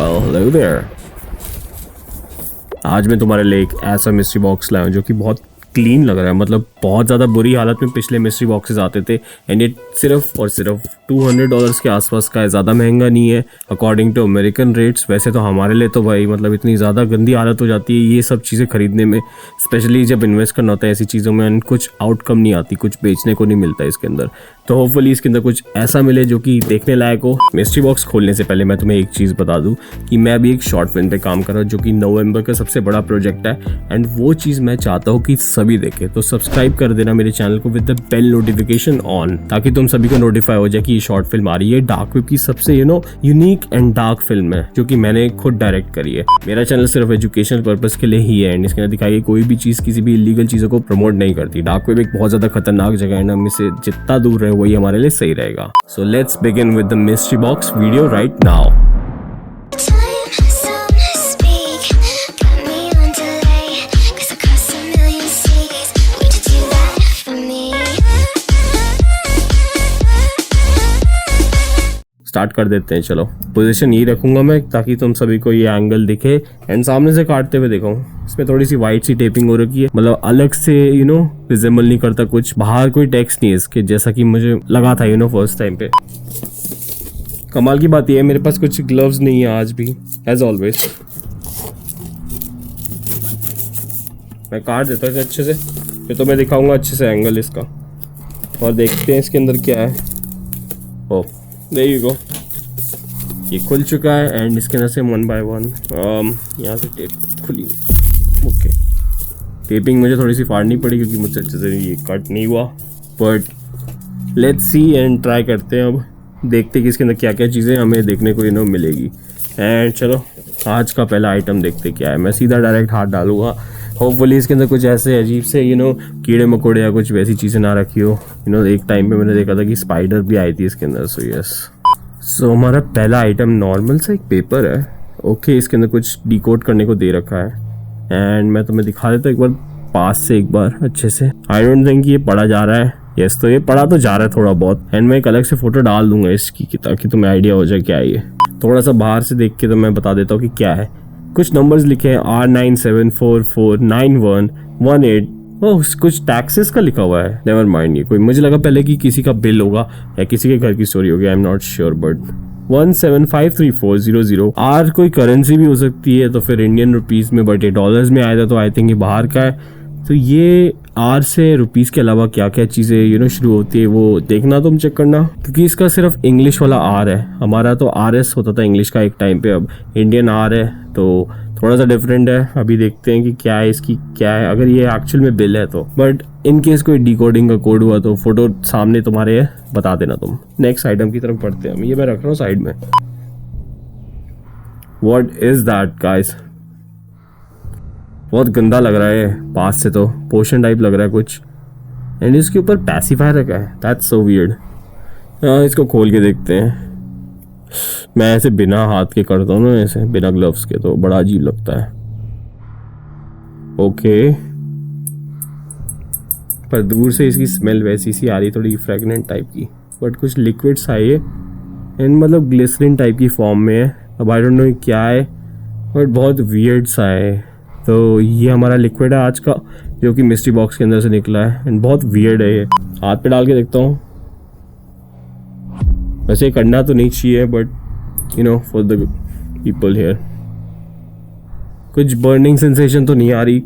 Well, hello there. आज मैं तुम्हारे लिए एक ऐसा मिस्ट्री बॉक्स लाया हूँ जो कि बहुत क्लीन लग रहा है, मतलब बहुत ज़्यादा बुरी हालत में पिछले मिस्ट्री बॉक्सेस आते थे एंड ये सिर्फ और सिर्फ $200 के आसपास का है, ज़्यादा महंगा नहीं है अकॉर्डिंग टू अमेरिकन रेट्स। वैसे तो हमारे लिए तो भाई मतलब इतनी ज़्यादा गंदी हालत हो जाती है ये सब चीज़ें खरीदने में, स्पेशली जब इन्वेस्ट करना होता है ऐसी चीज़ों में एंड कुछ आउटकम नहीं आती, कुछ बेचने को नहीं मिलता इसके अंदर। तो होपफुली इसके अंदर कुछ ऐसा मिले जो कि देखने लायक हो। मिस्ट्री बॉक्स खोलने से पहले मैं तुम्हें एक चीज़ बता दूं कि मैं अभी एक शॉर्ट फिल्म पे काम कर रहा हूँ जो कि नवंबर का सबसे बड़ा प्रोजेक्ट है एंड वो चीज़ मैं चाहता हूँ कि सभी देखें। तो सब्सक्राइब कर देना मेरे चैनल को with the bell notification on, ताकि तुम सभी को नोटिफाई हो जाए कि ये शॉर्ट फिल्म आ रही है। डार्क वेब की सबसे यूनिक एंड डार्क फिल्म है जो कि मैंने खुद डायरेक्ट करी है। मेरा चैनल सिर्फ एजुकेशनल पर्पस के लिए ही है एंड इसके अंदर दिखाई गई कोई भी चीज़ किसी भी इलीगल चीज़ों को प्रमोट नहीं करती। डार्क वेब एक बहुत ज़्यादा खतरनाक जगह है, हम इससे जितना दूर रहे वही हमारे लिए सही रहेगा। So let's begin with the mystery box video right now. Start कर देते हैं। चलो पोजीशन यही रखूंगा मैं ताकि तुम सभी को ये एंगल दिखे एंड सामने से काटते हुए देखो। इसमें थोड़ी सी वाइट सी टेपिंग हो रखी है, मतलब अलग से रिजेंबल नहीं करता कुछ। बाहर कोई टेक्स्ट नहीं है इसके, जैसा कि मुझे लगा था फर्स्ट टाइम पे। कमाल की बात यह है मेरे पास कुछ ग्लव्स नहीं है आज भी, एज ऑलवेज। मैं काट देता हूँ अच्छे से, फिर तो मैं दिखाऊंगा अच्छे से एंगल इसका और देखते हैं इसके अंदर क्या है। ओ देयर यू गो, ये खुल चुका है एंड इसके अंदर से वन बाय वन यहाँ से टेप खुली। ओके, टेपिंग मुझे थोड़ी सी फाड़नी पड़ी क्योंकि मुझसे अच्छे से ये कट नहीं हुआ, but let's see and try करते हैं। अब देखते हैं कि इसके अंदर क्या क्या चीज़ें हमें देखने को मिलेगी। एंड चलो आज का पहला आइटम देखते क्या है। मैं सीधा डायरेक्ट हाथ डालूंगा, होपफुली इसके अंदर कुछ ऐसे अजीब से कीड़े मकोड़े या कुछ वैसी चीज़ें ना रखी हो। एक टाइम पे मैंने देखा था कि स्पाइडर भी आई थी इसके अंदर। सो यस, सो हमारा पहला आइटम नॉर्मल सा एक पेपर है। ओके, इसके अंदर कुछ डिकोड करने को दे रखा है एंड मैं तुम्हें दिखा देता हूँ एक बार पास से, एक बार अच्छे से। आई डोंट थिंक ये पढ़ा जा रहा है। यस, तो ये पढ़ा तो जा रहा है थोड़ा बहुत एंड मैं एक अलग से फोटो डाल दूंगा इसकी ताकि तुम्हें आइडिया हो जाए क्या है ये। थोड़ा सा बाहर से देख के तो मैं बता देता हूँ कि क्या है। कुछ नंबर्स लिखे हैं R97449118। ओह, कुछ टैक्सेस का लिखा हुआ है। नेवर माइंड, ये कोई मुझे लगा पहले कि किसी का बिल होगा या किसी के घर की स्टोरी होगी, I am not sure. But 175340 are कोई करेंसी भी हो सकती है, तो फिर इंडियन रुपीस में, बट ये डॉलर्स में आया था तो आई थिंक ये बाहर का है। तो ये आर से रुपीस के अलावा क्या क्या चीज़ें शुरू होती है वो देखना तुम चेक करना, क्योंकि इसका सिर्फ इंग्लिश वाला आर है। हमारा तो RS होता था इंग्लिश का एक टाइम पे, अब इंडियन आर है तो थोड़ा सा डिफरेंट है। अभी देखते हैं कि क्या है इसकी, क्या है अगर ये एक्चुअल में बिल है तो। बट इन केस कोई डिकोडिंग का कोड हुआ तो फोटो सामने तुम्हारे है, बता देना तुम। नेक्स्ट आइटम की तरफ बढ़ते हैं हम। ये मैं रख रहा हूँ साइड में। What is that guys? बहुत गंदा लग रहा है पास से, तो पोशन टाइप लग रहा है कुछ एंड इसके ऊपर पैसिफायर रखा है। That's so weird. इसको खोल के देखते हैं। मैं ऐसे बिना हाथ के करता हूँ ना, ऐसे बिना ग्लव्स के, तो बड़ा अजीब लगता है। ओके, पर दूर से इसकी स्मेल वैसी सी आ रही, थोड़ी फ्रेगनेंट टाइप की, बट कुछ लिक्विड सा है एंड मतलब ग्लिसरीन टाइप की फॉर्म में है। अब आई डोंट नो क्या है, बट बहुत वियर्ड सा है। तो ये हमारा लिक्विड है आज का जो कि मिस्ट्री बॉक्स के अंदर से निकला है एंड बहुत वियर्ड है ये। हाथ पे डाल के देखता हूँ। वैसे करना तो नहीं चाहिए, but for the people here. कुछ बर्निंग सेंसेशन तो नहीं आ रही,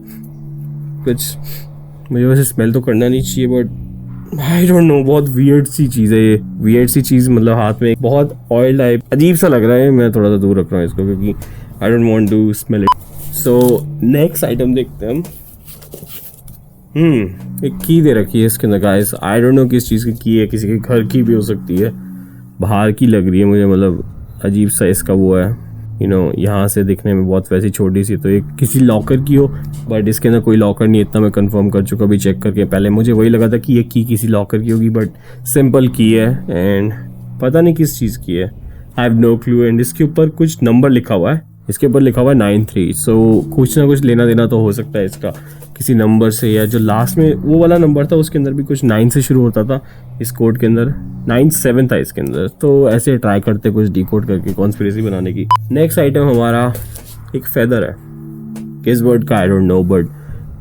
कुछ मुझे वैसे स्मेल तो करना नहीं चाहिए, बट आई डोंट नो, बहुत वियर्ड सी चीज़ है ये। वियर्ड सी चीज़ मतलब हाथ में बहुत ऑयल टाइप अजीब सा लग रहा है। मैं थोड़ा सा दूर रख रहा हूँ इसको क्योंकि I don't want to smell it. So next item देखते हैं हम। एक की दे रखी है इसके अंदर गाइस। आई डोंट नो किस चीज़ की की है, किसी के घर की भी हो सकती है। बाहर की लग रही है मुझे, मतलब अजीब सा इसका वो है। यहाँ से दिखने में बहुत वैसी छोटी सी, तो ये किसी लॉकर की हो, बट इसके अंदर कोई लॉकर नहीं है, इतना मैं कंफर्म कर चुका अभी चेक करके। पहले मुझे वही लगा था कि ये की किसी लॉकर की होगी, बट सिंपल की है एंड पता नहीं किस चीज़ की है। I have no clue. And इसके ऊपर कुछ नंबर लिखा हुआ है इसके ऊपर लिखा हुआ है 93, सो कुछ ना कुछ लेना देना तो हो सकता है इसका किसी नंबर से, या जो लास्ट में वो वाला नंबर था उसके अंदर भी कुछ 9 से शुरू होता था, इस कोड के अंदर 97 था इसके अंदर। तो ऐसे ट्राई करते कुछ डिकोड करके कॉन्स्पिरेसी बनाने की। नेक्स्ट आइटम हमारा एक फेदर है, किस बर्ड का I don't know, but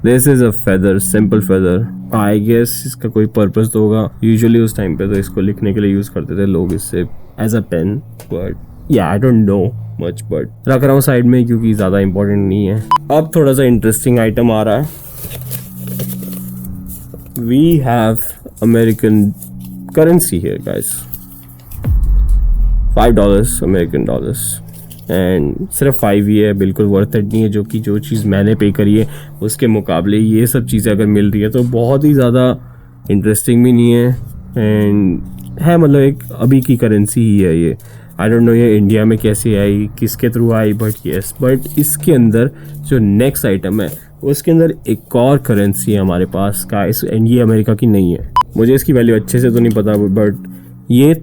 this is a feather, simple feather. I guess इसका कोई पर्पस तो होगा। यूजुअली उस टाइम पे तो इसको लिखने के लिए यूज करते थे लोग इससे एज अ पेन, बट या आई डोंट नो मच, बट रख रहा हूँ साइड में क्योंकि ज़्यादा इंपॉर्टेंट नहीं है। अब थोड़ा सा इंटरेस्टिंग आइटम आ रहा है। We have American currency here guys, $5 American dollars, and सिर्फ 5 ही है, बिल्कुल वर्थ इट नहीं है। जो कि जो चीज़ मैंने पे करी है उसके मुकाबले ये सब चीज़ें अगर मिल रही है तो बहुत ही ज़्यादा इंटरेस्टिंग भी नहीं है, एंड है मतलब एक अभी की करेंसी ही है ये। आई डोंट नो ये इंडिया में कैसे आई, किसके through I, but yes, but इसके अंदर जो नेक्स्ट आइटम है उसके अंदर एक और करेंसी है हमारे पास गाइस, एंड ये अमेरिका की नहीं है। मुझे इसकी वैल्यू अच्छे से तो नहीं पता, बट ये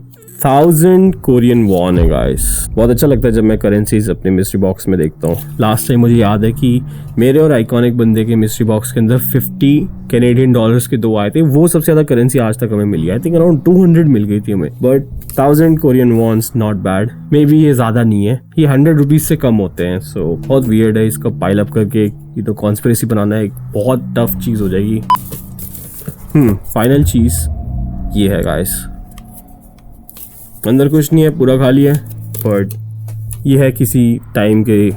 1000 कोरियन वॉन है गाइस। बहुत अच्छा लगता है जब मैं करेंसीज अपने मिस्ट्री बॉक्स में देखता हूँ। लास्ट टाइम मुझे याद है कि मेरे और आइकॉनिक बंदे के मिस्ट्री बॉक्स के अंदर 50 कैनेडियन डॉलर्स के 2 आए थे, वो सबसे ज़्यादा करेंसी आज तक हमें मिली। आई थिंक अराउंड 200 मिल गई थी हमें, but 1000 Korean wons not bad. Maybe ये ज़्यादा नहीं है, ये 100 रुपीज़ से कम होते हैं, सो बहुत वियर्ड है। इसका पाइल अप करके ये तो कॉन्स्पिरेसी बनाना एक बहुत टफ चीज़ हो जाएगी। फाइनल चीज़ ये है गाइस, अंदर कुछ नहीं है, पूरा खाली है, बट ये है किसी टाइम के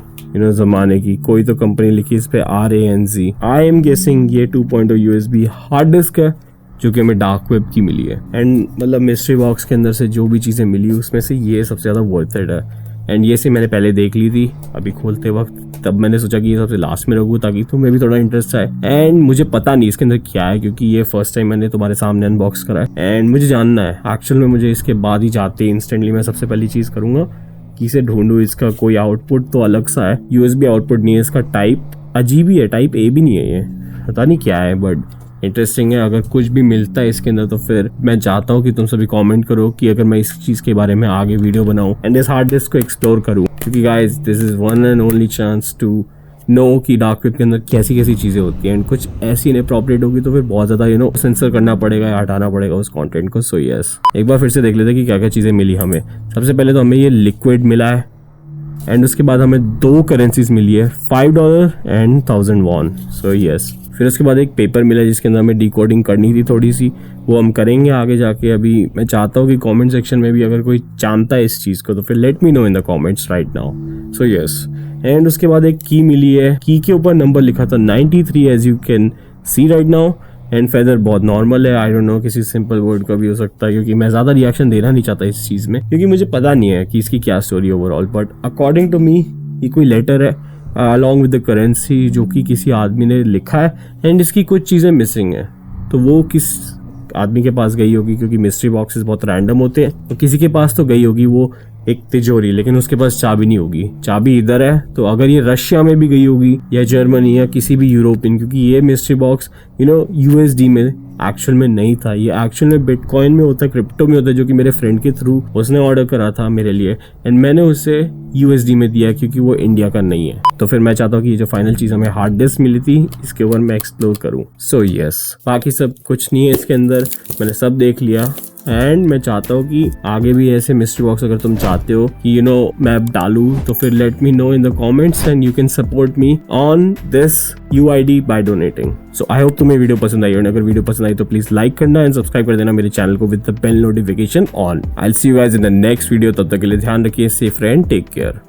ज़माने की कोई तो कंपनी लिखी इस पे RANZ। आई एम गेसिंग ये 2.0 USB हार्ड डिस्क है जो कि हमें डार्क वेब की मिली है, एंड मतलब मिस्ट्री बॉक्स के अंदर से जो भी चीज़ें मिली उसमें से ये सबसे ज़्यादा वर्थ इट है। एंड ये से मैंने पहले देख ली थी अभी खोलते वक्त, तब मैंने सोचा कि ये सबसे लास्ट में रखूँ ताकि तुम्हें भी थोड़ा इंटरेस्ट आए। एंड मुझे पता नहीं इसके अंदर क्या है क्योंकि ये फर्स्ट टाइम मैंने तुम्हारे सामने अनबॉक्स करा है, एंड मुझे जानना है एक्चुअल में। मुझे इसके बाद ही जाते इंस्टेंटली मैं सबसे पहली चीज़ करूँगा कि इसे ढूंढूँ। इसका कोई आउटपुट तो अलग सा है, USB आउटपुट नहीं है, इसका टाइप अजीब ही है, टाइप A भी नहीं है, ये पता नहीं क्या है, बट इंटरेस्टिंग है। अगर कुछ भी मिलता है इसके अंदर तो फिर मैं चाहता हूँ कि तुम सभी कमेंट करो कि अगर मैं इस चीज़ के बारे में आगे वीडियो बनाऊँ एंड इस हार्ड डिस्क को एक्सप्लोर करूँ, क्योंकि guys this is one and only chance to know कि डार्क वेब के अंदर कैसी कैसी चीज़ें होती हैं, एंड कुछ ऐसी इनअप्रोप्रिएट होगी तो फिर बहुत ज़्यादा सेंसर करना पड़ेगा या हटाना पड़ेगा उस कंटेंट को। सो यस, एक बार फिर से देख लेते हैं कि क्या क्या चीज़ें मिली हमें। सबसे पहले तो हमें ये लिक्विड मिला है, एंड उसके बाद हमें 2 करेंसीज मिली है, $5 एंड 1000 वॉन। सो यस, फिर उसके बाद एक पेपर मिला जिसके अंदर हमें डिकोडिंग करनी थी थोड़ी सी, वो हम करेंगे आगे जाके। अभी मैं चाहता हूँ कि कमेंट सेक्शन में भी अगर कोई जानता है इस चीज़ को तो फिर let me know in the comments right now. So yes, and उसके बाद एक की मिली है, की के ऊपर नंबर लिखा था 93 as you can see right now, and feather बहुत नॉर्मल है। आई डोंट नो किसी सिंपल वर्ड का भी हो सकता है क्योंकि मैं ज़्यादा रिएक्शन देना नहीं चाहता इस चीज़ में क्योंकि मुझे पता नहीं है कि इसकी क्या story overall, but according to me ये कोई लेटर है अलॉन्ग विद द करेंसी जो कि किसी आदमी ने लिखा है, एंड इसकी कुछ चीज़ें मिसिंग है। तो वो किस आदमी के पास गई होगी क्योंकि मिस्ट्री बॉक्सेस बहुत रैंडम होते हैं, तो किसी के पास तो गई होगी वो एक तिजोरी, लेकिन उसके पास चाबी नहीं होगी। चाबी इधर है, तो अगर ये रशिया में भी गई होगी या जर्मनी या किसी भी यूरोपियन, क्योंकि ये मिस्ट्री बॉक्स USD में एक्चुअल में नहीं था, ये एक्चुअल में बिटकॉइन में होता है, क्रिप्टो में होता है, जो कि मेरे फ्रेंड के थ्रू उसने ऑर्डर करा था मेरे लिए, एंड मैंने उसे USD में दिया क्योंकि वो इंडिया का नहीं है। तो फिर मैं चाहता हूँ कि ये जो फाइनल चीज़ हमें हार्ड डिस्क मिली थी इसके ऊपर मैं एक्सप्लोर करूँ। सो यस, बाकी सब कुछ नहीं है इसके अंदर, मैंने सब देख लिया, एंड मैं चाहता हूँ कि आगे भी ऐसे मिस्ट्री बॉक्स अगर तुम चाहते हो कि मैं डालूँ तो फिर let me know in the comments and you can support me on this UID by donating. So I hope तुम्हें वीडियो पसंद आई, और अगर वीडियो पसंद आई तो प्लीज लाइक करना एंड सब्सक्राइब कर देना मेरे चैनल को with the bell notification on. I will see you guys in the next video, तब तक के लिए ध्यान रखिए, सेफ एंड टेक केयर।